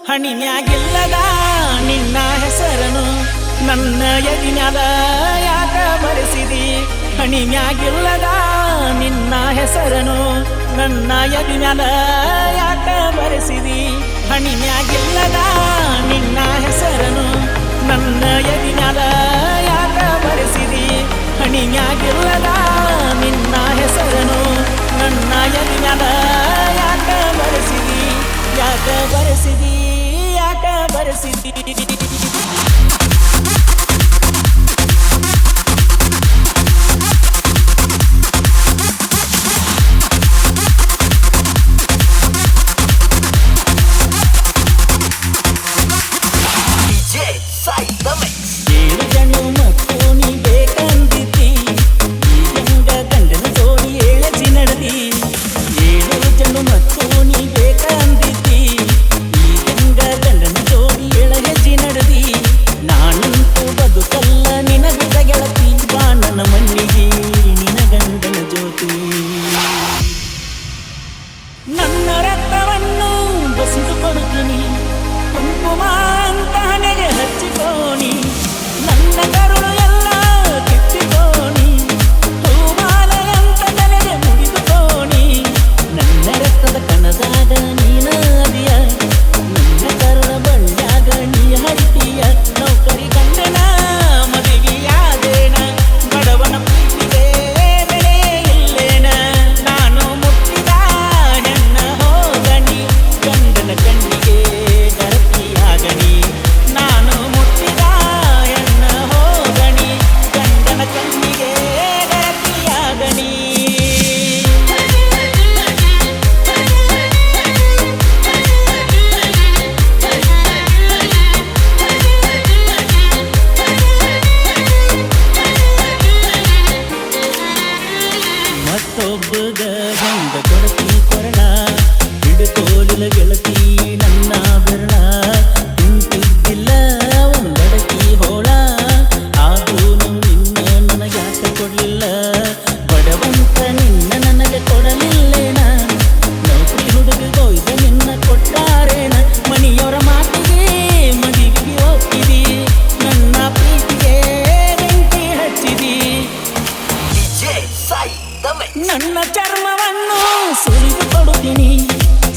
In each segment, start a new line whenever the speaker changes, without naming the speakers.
ಹಣಿಮ್ಯಾಗಿಲ್ಲದ ನಿನ್ನ ಹೆಸರನು ನನ್ನ ಎದಿನ್ಯಾಗ ಯಾಕ ಬರೆಸಿದಿ ಹಣಿಮ್ಯಾಗಿಲ್ಲದ ನಿನ್ನ ಹೆಸರನು ನನ್ನ ಎದಿನ್ಯಾಗ ಯಾಕ ಬರೆಸಿದಿ ಹಣಿಮ್ಯಾಗಿಲ್ಲದ ನಿನ್ನ ಹೆಸರನು ನನ್ನ ಎದಿನ್ಯಾಗ ಯಾಕ ಬರೆಸಿದಿ ಹಣಿಮ್ಯಾಗಿಲ್ಲದ ನಿನ್ನ ಹೆಸರನು ನನ್ನ ಎದಿನ್ಯಾಗ ಯಾಕ ಬರೆಸಿದಿ ಯಾಕ ಬರೆಸಿದಿ ಯಾಕ ಬರೆಸಿದಿ ನನ್ನ ರಕ್ತವನ್ನು ಬಸಿದು ಕೊಡುತ್ತೀನಿ ಕುಂಕುಮ ಅಂತ ಹಣೆಗೆ ಹಚ್ಚಿಕೋನಿ ನನ್ನ ಕರುಳು ಎಲ್ಲ ಕಿತ್ತಿಕೋನಿ ಹೂಮಾಲೆ ಅಂತ ತಲೆಗೆ ಮುಡಿದುಕೋನಿ ನನ್ನ ರಕ್ತದ ಕಣದಾಗ ನೀನ ಅದಿಯ ನನ್ನ ಕರುಳ ಬಳ್ಳ್ಯಾಗ ನೀ ಹರಿತೀಯ ನೌಕರಿ ಗಂಡನ ಮದುವೆಯಾದೇನ ಬಡವನ ಪ್ರೀತಿಗೆ ಬೆಲೆ ಇಲ್ಲೇನ ನಾನು ಮುಟ್ಟಿದ ಹೆಣ್ಣ ಹೋಗಣಿ ಗಂಡನ ಕಣ್ಣಿಗೆ ಗರತಿಯಾಗಣಿ ನಾನು ಮುಟ್ಟಿದ ಹೆಣ್ಣ ಹೋಗಣಿ ಗಂಡನ ಕಣ್ಣಿಗೆ ಗರತಿಯಾಗಣಿ ಮತ್ತೊಬ್ಬಗ ಗಂಡ ಕೊಡತಿ ಕೊರಳ ಹಿಡುಕೋಲಿನ ಗೆಳತಿ ನನ್ನ ಬೆರಳ ನಿಂತಿದ್ದಿಲ್ಲ ಒಂದಡಕಿ ಹೋಳ ಆದ್ರೂ ನಿನ್ನ ನನಗ್ಯಾಕ ಕೊಡ್ಲಿಲ್ಲ ಬಡವಂತ ನಿನ್ನ ನನಗೆ ಕೊಡಲಿಲ್ಲೇನ ನೌಕರಿ ಹುಡುಗಿಗೊಯ್ದ ನಿನ್ನ ಕೊಟ್ಟಾರೇನ ಮನಿಯವರ ಮಾತಿಗೆ ಮದುವೆಗೆ ಒಪ್ಪಿದಿ ನನ್ನ ಪ್ರೀತಿಗೆ ಬೆಂಕಿ ಹಚ್ಚಿದಿ ನನ್ನ ಚರ್ಮವನ್ನು ಸುರಿದು ಕೊಡುತ್ತೀನಿ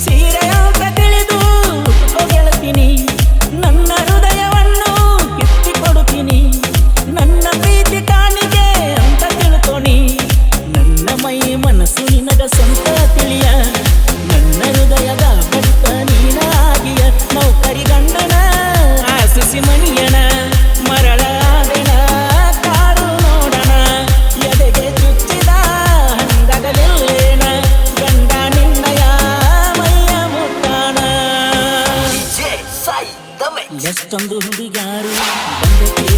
ಸೀರೆ ಅಂತ ತಿಳಿದು ಉಟ್ಕೋ ಗೆಳತೀನಿ ನನ್ನ ಹೃದಯವನ್ನು ಕಿತ್ತಿ ಕೊಡುತ್ತೀನಿ ನನ್ನ ಪ್ರೀತಿ ಕಾಣಿಗೆ ಅಂತ ತಿಳ್ಕೊನಿ ನನ್ನ ಮೈ ಮನಸ್ಸು ನಿನಗ ಸ್ವಂತ ತಿಳಿಯ ನನ್ನ ಹೃದಯದ ಬಡಿತ ನೀನಾಗಿಯ ನೌಕರಿ ಗಂಡನ ಆಸಿಸಿ ಮನಿಯನ ಮರಳ ಆದೆನ ಕಾರು ನೋಡಣ ಎದೆಗೆ ಚುಚ್ಚಿದ ಹಂಗಗಲಿಲ್ಲೇನ ಗಂಡ ನಿನ್ನಯ ಮೈಯ ಮುಟ್ಟಾಣ ಎಷ್ಟೊಂದು ಹುಡುಗಾರು ಬಂದಕ್ಕೆ